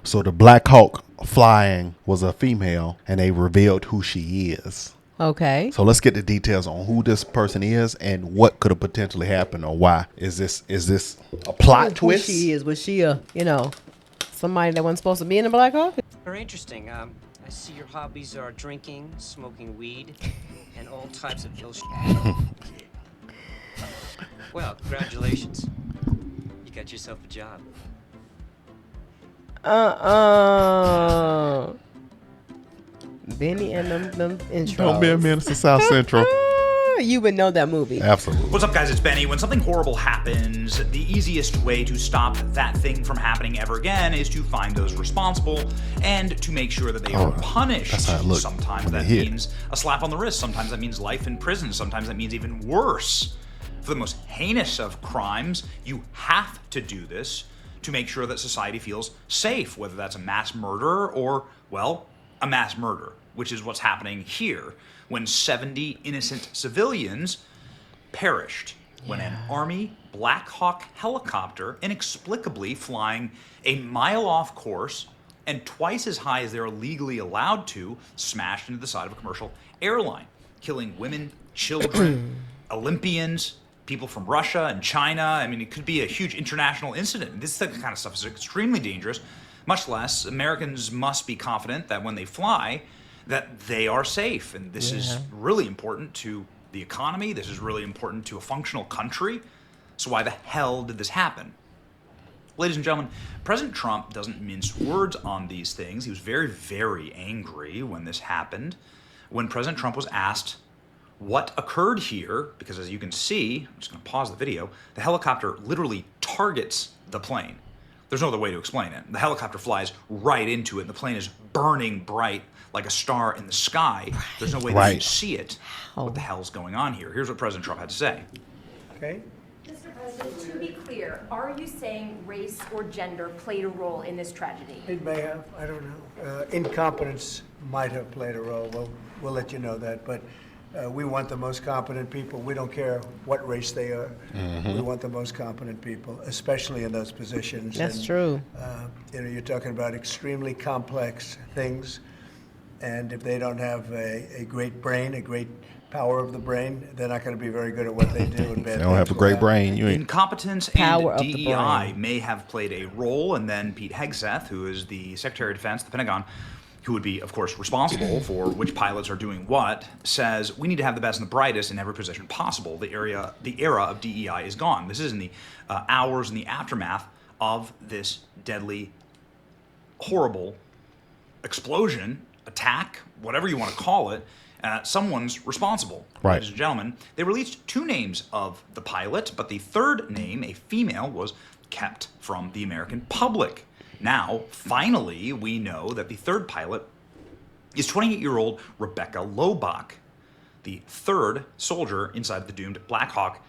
So the Black Hawk flying was a female, and they revealed who she is. Okay. So let's get the details on who this person is and what could have potentially happened, or why. Is this a plot twist? Who she is? Was she a somebody that wasn't supposed to be in the Black Hawk? Very interesting. I see your hobbies are drinking, smoking weed, and all types of ill shit. Well, congratulations. You got yourself a job. Benny and them intros. Don't be a menace to South Central. You would know that movie. Absolutely. What's up, guys? It's Benny. When something horrible happens, the easiest way to stop that thing from happening ever again is to find those responsible and to make sure that they are punished. That's how it looks Sometimes when that they hit. means a slap on the wrist. Sometimes that means life in prison. Sometimes that means even worse. For the most heinous of crimes, you have to do this to make sure that society feels safe, whether that's a mass murder or, well, a mass murder, which is what's happening here when 70 innocent civilians perished when an Army Black Hawk helicopter, inexplicably flying a mile off course and twice as high as they're legally allowed to, smashed into the side of a commercial airline, killing women, children, Olympians, people from Russia and China. I mean, it could be a huge international incident. This kind of stuff is extremely dangerous. Much less, Americans must be confident that when they fly, that they are safe. And this is really important to the economy. This is really important to a functional country. So why the hell did this happen? Ladies and gentlemen, President Trump doesn't mince words on these things. He was very, very angry when this happened. When President Trump was asked what occurred here, because as you can see, I'm just going to pause the video, the helicopter literally targets the plane. There's no other way to explain it. The helicopter flies right into it, and the plane is burning bright like a star in the sky. There's no way that you can see it. What the hell's going on here? Here's what President Trump had to say. Okay. Mr. President, to be clear, are you saying race or gender played a role in this tragedy? It may have. I don't know. Incompetence might have played a role. We'll let you know that. But we want the most competent people. We don't care what race they are. We want the most competent people, especially in those positions. That's true. You're talking about extremely complex things. And if they don't have a great brain, a great power of the brain, they're not going to be very good at what they do. And They don't have a great brain. You ain't. Incompetence Power and of the DEI brain. may have played a role, and then Pete Hegseth, who is the Secretary of Defense, the Pentagon, who would be, of course, responsible for which pilots are doing what, says we need to have the best and the brightest in every position possible. The era of DEI is gone. This is in the hours in the aftermath of this deadly, horrible explosion, attack, whatever you want to call it. Someone's responsible. Right. Ladies and gentlemen, they released two names of the pilot, but the third name, a female, was kept from the American public. Now, finally, we know that the third pilot is 28-year-old Rebecca Lobach, the third soldier inside the doomed Black Hawk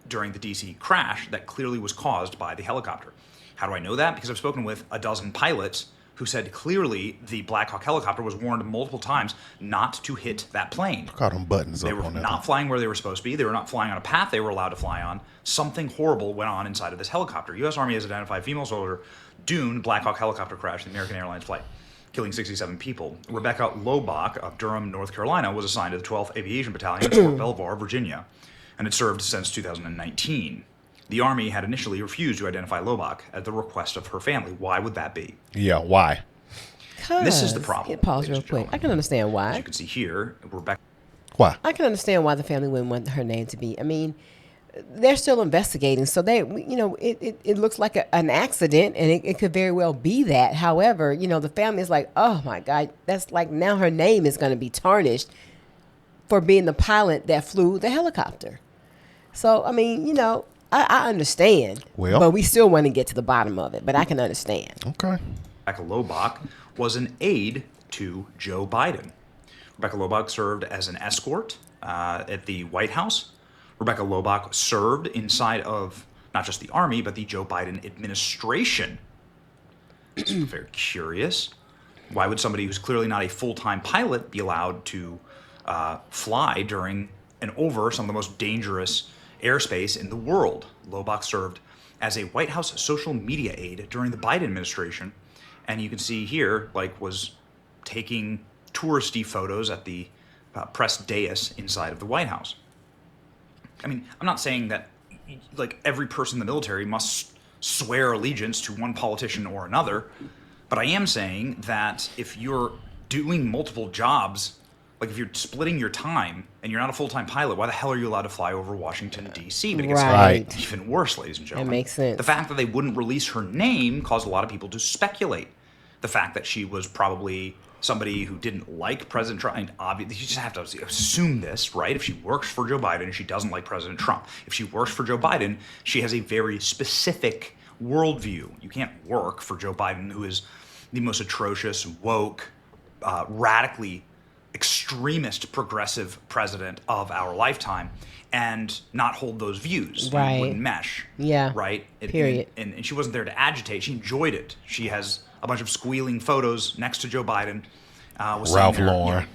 during the D.C. crash that clearly was caused by the helicopter. How do I know that? Because I've spoken with a dozen pilots who said clearly the Black Hawk helicopter was warned multiple times not to hit that plane. Got them buttons They up were on that. not flying where they were supposed to be. They were not flying on a path they were allowed to fly on. Something horrible went on inside of this helicopter. U.S. Army has identified female soldier doomed Black Hawk helicopter crash in the American Airlines flight, killing 67 people. Rebecca Lobach of Durham, North Carolina, was assigned to the 12th Aviation Battalion in Fort Belvoir, Virginia, and had served since 2019. The Army had initially refused to identify Lobach at the request of her family. Why would that be? Yeah, why? This is the problem. Pause ladies real and quick. gentlemen. I can understand As why. you can see here, Rebecca. Why? I can understand why the family wouldn't want her name to be. I mean, they're still investigating, so it looks like an accident, and it could very well be that. However, the family is like, oh my God, that's like now her name is going to be tarnished for being the pilot that flew the helicopter. So, I mean, I understand, Well- but we still want to get to the bottom of it. But I can understand. Okay. Rebecca Lobach was an aide to Joe Biden. Rebecca Lobach served as an escort at the White House. Rebecca Lobach served inside of not just the Army, but the Joe Biden administration. It's very curious. Why would somebody who's clearly not a full-time pilot be allowed to fly during and over some of the most dangerous airspace in the world? Lobach served as a White House social media aide during the Biden administration and you can see here, like, was taking touristy photos at the press dais inside of the White House. I mean, I'm not saying that, like, every person in the military must swear allegiance to one politician or another, but I am saying that if you're doing multiple jobs, like if you're splitting your time and you're not a full-time pilot, why the hell are you allowed to fly over Washington, D.C.? But it gets Right. even worse, ladies and gentlemen. makes sense. The fact that they wouldn't release her name caused a lot of people to speculate. The fact that she was probably somebody who didn't like President Trump, and obviously you just have to assume this, right? If she works for Joe Biden, she doesn't like President Trump. If she works for Joe Biden, she has a very specific worldview. You can't work for Joe Biden, who is the most atrocious, woke, radically extremist, progressive president of our lifetime, and not hold those views. Right. It wouldn't mesh. Yeah. Right? Period. And she wasn't there to agitate. She enjoyed it. She has a bunch of squealing photos next to Joe Biden. Was Ralph sitting there, Lauren.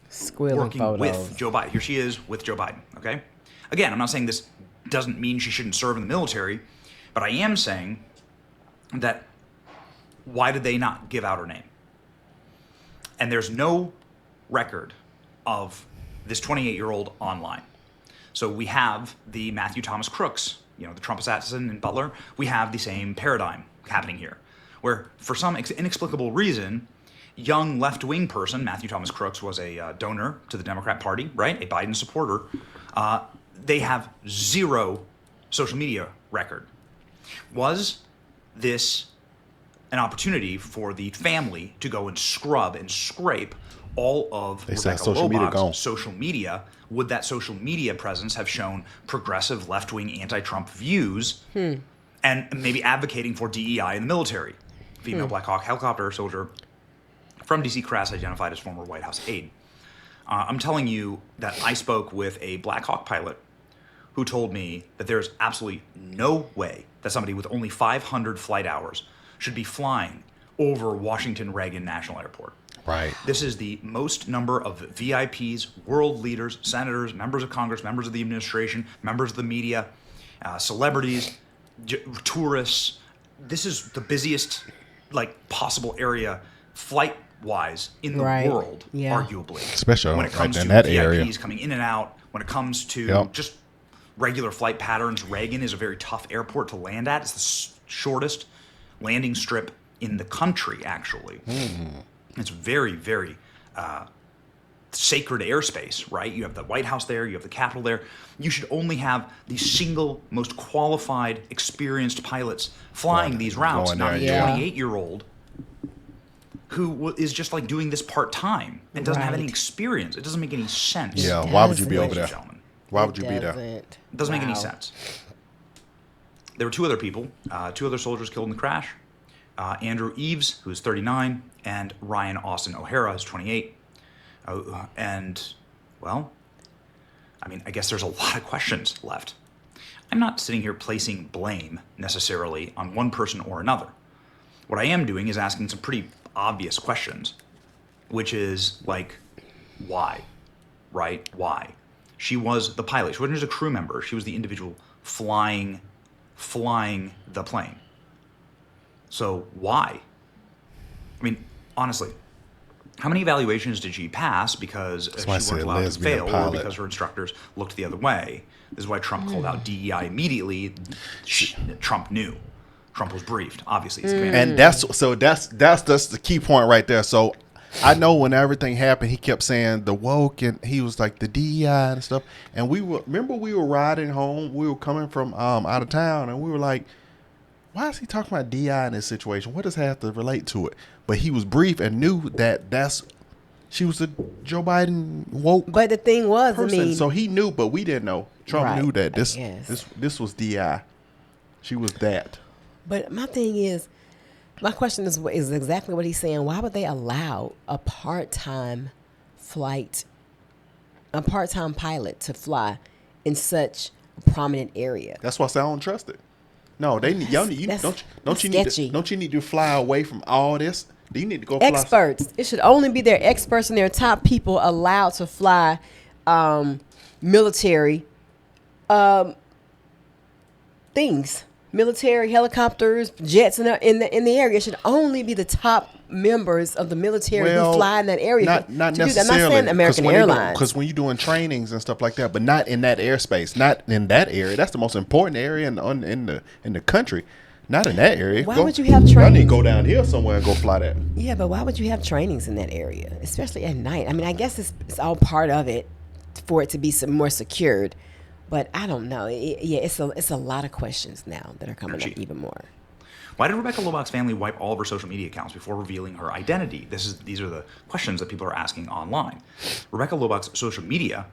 Squealing working photos. with Joe Biden. Here she is with Joe Biden, okay? Again, I'm not saying this doesn't mean she shouldn't serve in the military, but I am saying that why did they not give out her name? And there's no record of this 28-year-old online. So we have the Matthew Thomas Crooks, the Trump assassin in Butler. We have the same paradigm happening here, where for some inexplicable reason, young left-wing person, Matthew Thomas Crooks was a donor to the Democrat Party, right? A Biden supporter. They have zero social media record. Was this an opportunity for the family to go and scrub and scrape all of They said Rebecca social media Lobach's gone. social media? Would that social media presence have shown progressive left-wing anti-Trump views and maybe advocating for DEI in the military? Female Black Hawk helicopter soldier from D.C. Crass identified as former White House aide. I'm telling you that I spoke with a Black Hawk pilot who told me that there's absolutely no way that somebody with only 500 flight hours should be flying over Washington Reagan National Airport. Right. This is the most number of VIPs, world leaders, senators, members of Congress, members of the administration, members of the media, celebrities, tourists. This is the busiest, possible area flight-wise in the world, arguably. Especially when it comes in to that VIPs area. coming in and out. When it comes to just regular flight patterns, Reagan is a very tough airport to land at. It's the shortest landing strip in the country, actually. It's very, very sacred airspace, right? You have the White House there, you have the Capitol there. You should only have the single most qualified, experienced pilots flying these routes, not a 28-year-old who is just doing this part-time and doesn't have any experience. It doesn't make any sense. Yeah, why would you be over ladies and there? gentlemen. Why would you be there? It doesn't make any sense. There were two other people, two other soldiers killed in the crash. Andrew Eves, who's 39, and Ryan Austin O'Hara, who's 28. I guess there's a lot of questions left. I'm not sitting here placing blame necessarily on one person or another. What I am doing is asking some pretty obvious questions, which is why? Right? Why? She was the pilot. She wasn't just a crew member. She was the individual flying the plane. So why? Honestly, how many evaluations did she pass because she wasn't allowed to fail or because her instructors looked the other way? This is why Trump called out DEI immediately. Trump knew. Trump was briefed, obviously. And that's the key point right there. So I know when everything happened, he kept saying the woke, and he was like the DEI and stuff. And we were riding home. We were coming from out of town, and we were like, why is he talking about DEI in this situation? What does that have to relate to it? But he was brief and knew that she was a Joe Biden woke. But the thing was, person. So he knew, but we didn't know. Trump knew that this was DEI. She was that. But my thing is, my question is exactly what he's saying. Why would they allow a part-time pilot to fly in such a prominent area? That's why I say I don't trust it. No, don't you need to fly away from all this? Do you need to go fly? Experts. It should only be their experts and their top people allowed to fly military things. military helicopters, jets in the area. It should only be the top members of the military who fly in that area. Not to do that. I'm necessarily. not saying American Airlines. Because when you're doing trainings and stuff like that, but not in that airspace, not in that area. That's the most important area in the country. Not in that area. Why would you have I need to trainings? go down here somewhere and go fly that. Yeah, but why would you have trainings in that area, especially at night? I mean, I guess it's all part of it for it to be some more secured. But I don't know. It's a lot of questions now that are coming up even more. Why did Rebecca Lobach's family wipe all of her social media accounts before revealing her identity? These are the questions that people are asking online. Rebecca Lobach's social media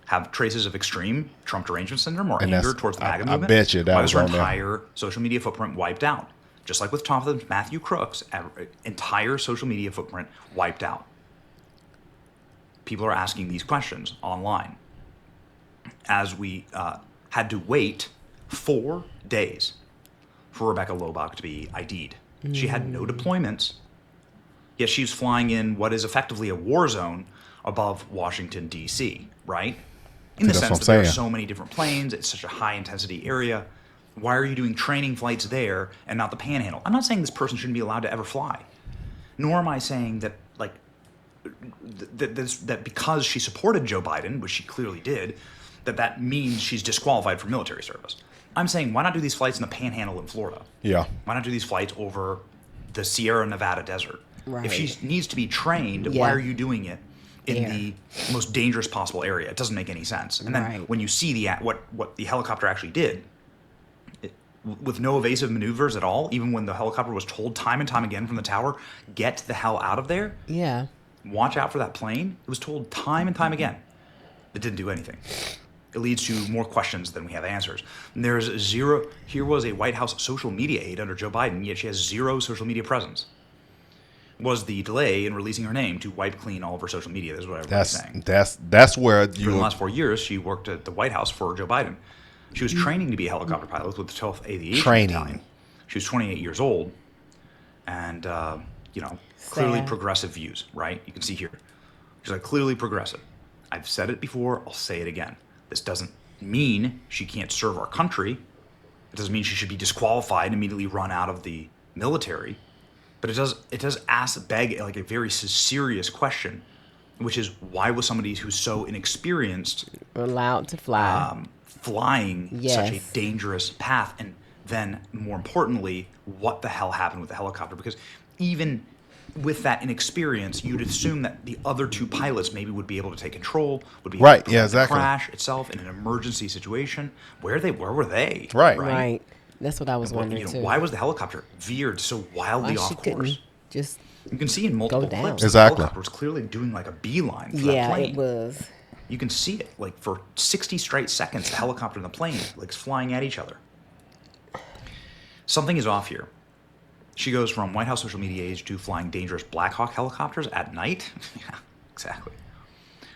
have traces of extreme Trump derangement syndrome or anger towards the MAGA movement. I bet you that Why was her on there. entire social media footprint wiped out? Just like with Tom's Matthew Crooks, entire social media footprint wiped out. People are asking these questions online. As we had to wait 4 days for Rebecca Lobach to be ID'd. She had no deployments, yet she's flying in what is effectively a war zone above Washington, D.C., right? In the sense that there are so many different planes, it's such a high-intensity area. Why are you doing training flights there and not the Panhandle? I'm not saying this person shouldn't be allowed to ever fly, nor am I saying that, like, that because she supported Joe Biden, which she clearly did, that means she's disqualified for military service. I'm saying, why not do these flights in the Panhandle in Florida? Yeah. Why not do these flights over the Sierra Nevada desert? Right. If she needs to be trained, why are you doing it in the most dangerous possible area? It doesn't make any sense. And then when you see what the helicopter actually did, with no evasive maneuvers at all, even when the helicopter was told time and time again from the tower, get the hell out of there. Yeah. Watch out for that plane. It was told time and time again. It didn't do anything. It leads to more questions than we have answers. And there's zero. Here was a White House social media aide under Joe Biden, yet she has zero social media presence. Was the delay in releasing her name to wipe clean all of her social media? That's what everybody's saying. That's where For the last 4 years, she worked at the White House for Joe Biden. She was training to be a helicopter pilot with the 12th Aviation Battalion. She was 28 years old, and clearly progressive views. Right? You can see here. She's like clearly progressive. I've said it before. I'll say it again. This doesn't mean she can't serve our country. It doesn't mean she should be disqualified and immediately run out of the military. But it does beg like a very serious question, which is why was somebody who's so inexperienced allowed to fly, flying such a dangerous path? And then more importantly, what the hell happened with the helicopter? Because even with that inexperience, you'd assume that the other two pilots maybe would be able to take control, would be able to prevent the crash itself in an emergency situation. Where were they? Right. That's what I was wondering too. Why was the helicopter veered so wildly off course? Just you can see in multiple clips. Exactly. The helicopter was clearly doing like a beeline for that plane. Yeah, it was. You can see it like for 60 straight seconds. The helicopter and the plane like flying at each other. Something is off here. She goes from White House social media age to flying dangerous Black Hawk helicopters at night. Yeah, exactly.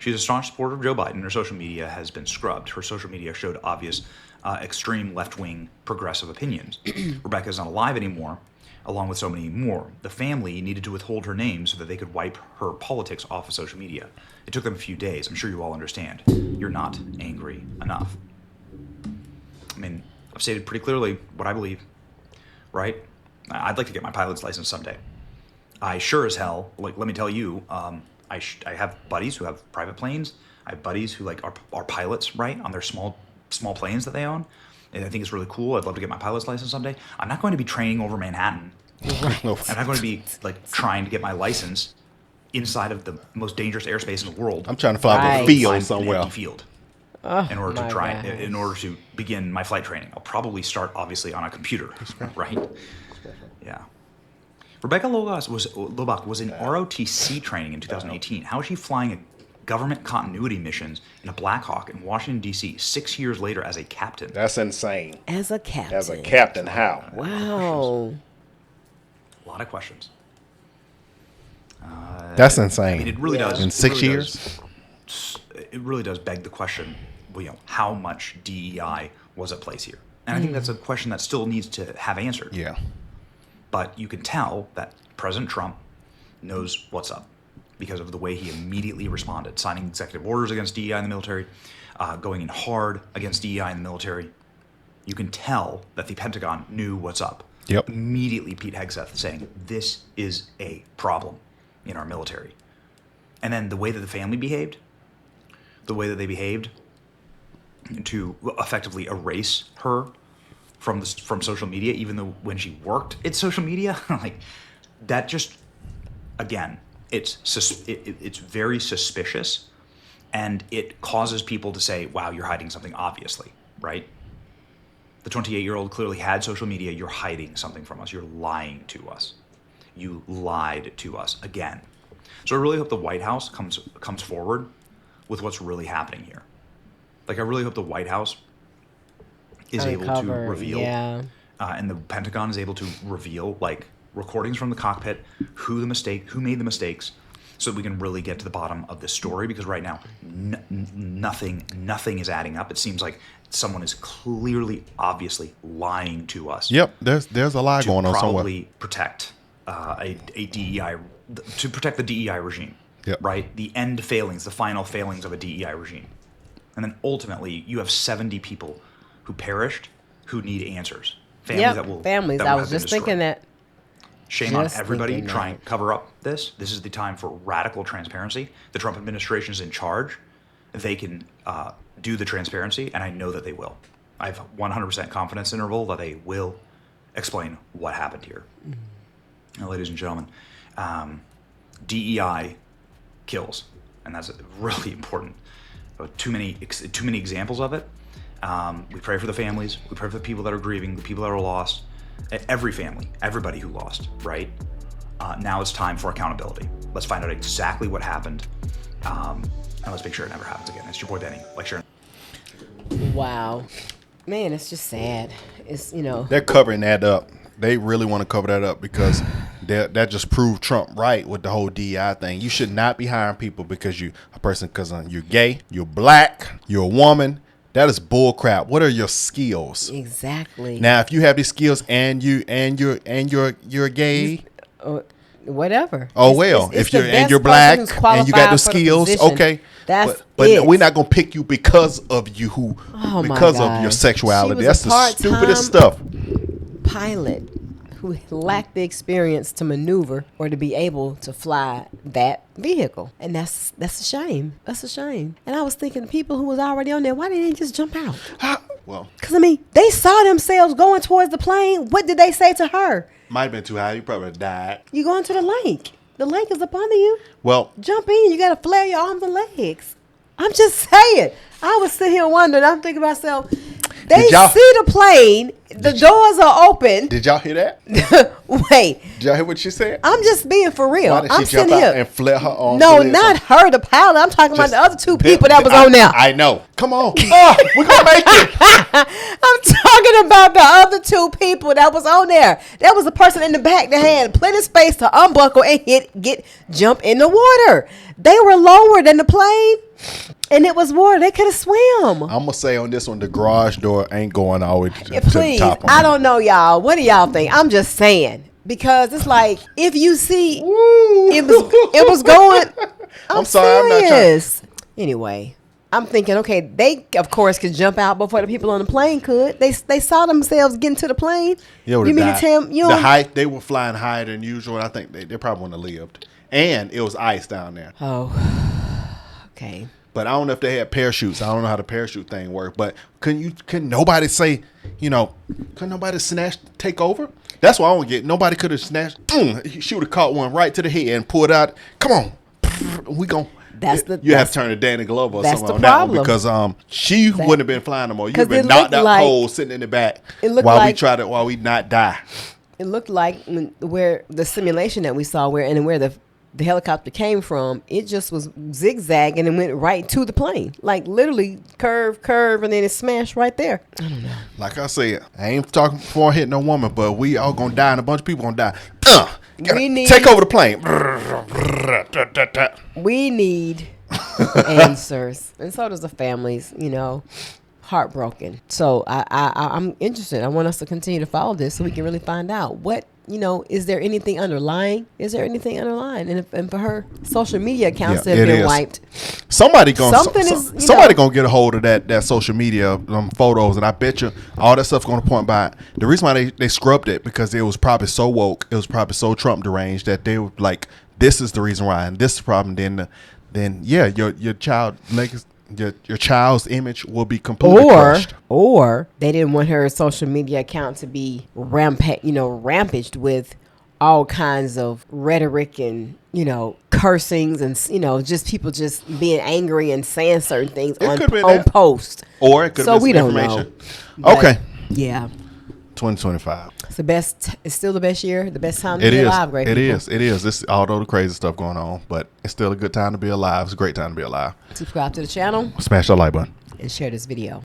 She's a staunch supporter of Joe Biden. Her social media has been scrubbed. Her social media showed obvious extreme left-wing progressive opinions. Rebecca is not alive anymore, along with so many more. The family needed to withhold her name so that they could wipe her politics off of social media. It took them a few days. I'm sure you all understand. You're not angry enough. I mean, I've stated pretty clearly what I believe, right? I'd like to get my pilot's license someday. I sure as hell, like, let me tell you, I have buddies who have private planes. I have buddies who like are pilots, right, on their small planes that they own. And I think it's really cool. I'd love to get my pilot's license someday. I'm not going to be training over Manhattan. I'm not going to be like trying to get my license inside of the most dangerous airspace in the world. I'm trying to find a field somewhere. An empty field. In order to begin my flight training. I'll probably start obviously on a computer, right? Yeah. Rebecca Lobach was in ROTC training in 2018. How is she flying government continuity missions in a Black Hawk in Washington, D.C. 6 years later as a captain? That's insane. As a captain, how? Wow. A lot of questions. That's insane. I mean, it really does. In 6 years? It really does beg the question, how much DEI was at place here? And I think that's a question that still needs to have answered. Yeah. But you can tell that President Trump knows what's up because of the way he immediately responded, signing executive orders against DEI in the military, going in hard against DEI in the military. You can tell that the Pentagon knew what's up. Yep. Immediately, Pete Hegseth saying, this is a problem in our military. And then the way that the family behaved, to effectively erase her from social media, even though when she worked at social media, like that just, again, it's very suspicious, and it causes people to say, wow, you're hiding something, obviously, right? The 28-year-old clearly had social media. You're hiding something from us. You're lying to us. You lied to us again. So I really hope the White House comes forward with what's really happening here. Like, I really hope the White House is able to reveal, and the Pentagon is able to reveal, like, recordings from the cockpit, who made the mistakes, so that we can really get to the bottom of this story. Because right now, nothing is adding up. It seems like someone is clearly, obviously lying to us. Yep, there's a lot going on somewhere. To probably protect a DEI, to protect the DEI regime. Yep. Right? The final failings of a DEI regime. And then ultimately, you have 70 people who perished who need answers. Families I was just thinking that. Shame on everybody trying to cover up this. This is the time for radical transparency. The Trump administration is in charge. They can do the transparency, and I know that they will. I have 100% confidence interval that they will explain what happened here. Now, ladies and gentlemen, DEI kills, and that's really important. Too many examples of it. We pray for the families. We pray for the people that are grieving, the people that are lost. Every family, everybody who lost, right? Now it's time for accountability. Let's find out exactly what happened, and let's make sure it never happens again. It's your boy Benny. Like, sure. Wow. Man, it's just sad. It's, They're covering that up. They really want to cover that up because that just proved Trump right with the whole DEI thing. You should not be hiring people because you're gay, you're black, you're a woman. That is bull crap. What are your skills? Exactly. Now, if you have these skills and you're gay, whatever. Oh, if you're black and you got the skills, okay. But we're not gonna pick you because of of your sexuality. That's the stupidest stuff. Pilot who lacked the experience to maneuver or to be able to fly that vehicle, and that's a shame. That's a shame. And I was thinking, people who was already on there, why didn't they just jump out? Well, because they saw themselves going towards the plane. What did they say to her? Might have been too high. You probably died. You going to the lake. The lake is up under you. Well, jump in. You got to flare your arms and legs. I'm just saying. I was sitting here wondering. I'm thinking to myself, they see the plane. The doors are open. Did y'all hear that? Wait. Did y'all hear what she said? I'm just being for real. Why did she jump out and flare her arms? No, not her, the pilot. I'm talking about the other two people that was on there. I know. Come on. We're going to make it. I'm talking about the other two people that was on there. There was a person in the back that had plenty of space to unbuckle and jump in the water. They were lower than the plane. And it was water. They could have swam. I'm going to say on this one, the garage door ain't going all the way to the top. I don't know, y'all. What do y'all think? I'm just saying. Because it's like, if you see, it was going. I'm sorry. I'm not trying. Anyway, I'm thinking, okay, they, of course, could jump out before the people on the plane could. They saw themselves getting to the plane. You mean to tell me? The height, they were flying higher than usual. And I think they probably wouldn't have lived. And it was ice down there. Oh, okay. But I don't know if they had parachutes. I don't know how the parachute thing worked. But couldn't nobody say, couldn't nobody take over? That's what I don't get. Nobody could have snatched. She would have caught one right to the head and pulled out. Come on. You have to turn to Danny Glover or something on that one because she wouldn't have been flying no more. You'd have been knocked out cold sitting in the back while we not die. It looked like where the simulation that we saw where the helicopter came from, it just was zigzagging and went right to the plane. Like literally curve, and then it smashed right there. I don't know. Like I said, I ain't talking before I hit no woman, but we all gonna die and a bunch of people gonna die. Take over the plane. We need answers. And so does the families, heartbroken. So I'm interested. I want us to continue to follow this so we can really find out what is there anything underlying? Is there anything underlying? And for her social media accounts Yeah, to have it been is. wiped. Somebody gonna Something gonna get a hold of that social media photos, and I bet you all that stuff's gonna point by. The reason why they scrubbed it because it was probably so woke, it was probably so Trump deranged that they were like, this is the reason why, and this is the problem. Then yeah, your child legacy. Your child's image will be completely crushed. Or they didn't want her social media account to be rampaged with all kinds of rhetoric and cursings and just people just being angry and saying certain things on post. Or it could have been we some don't information. know. Okay. Yeah. 2025. It's still the best year, the best time to It be is. alive, great It people. is. It is. This although the crazy stuff going on, but it's still a good time to be alive. It's a great time to be alive. Subscribe to the channel Smash that like button. and share this video.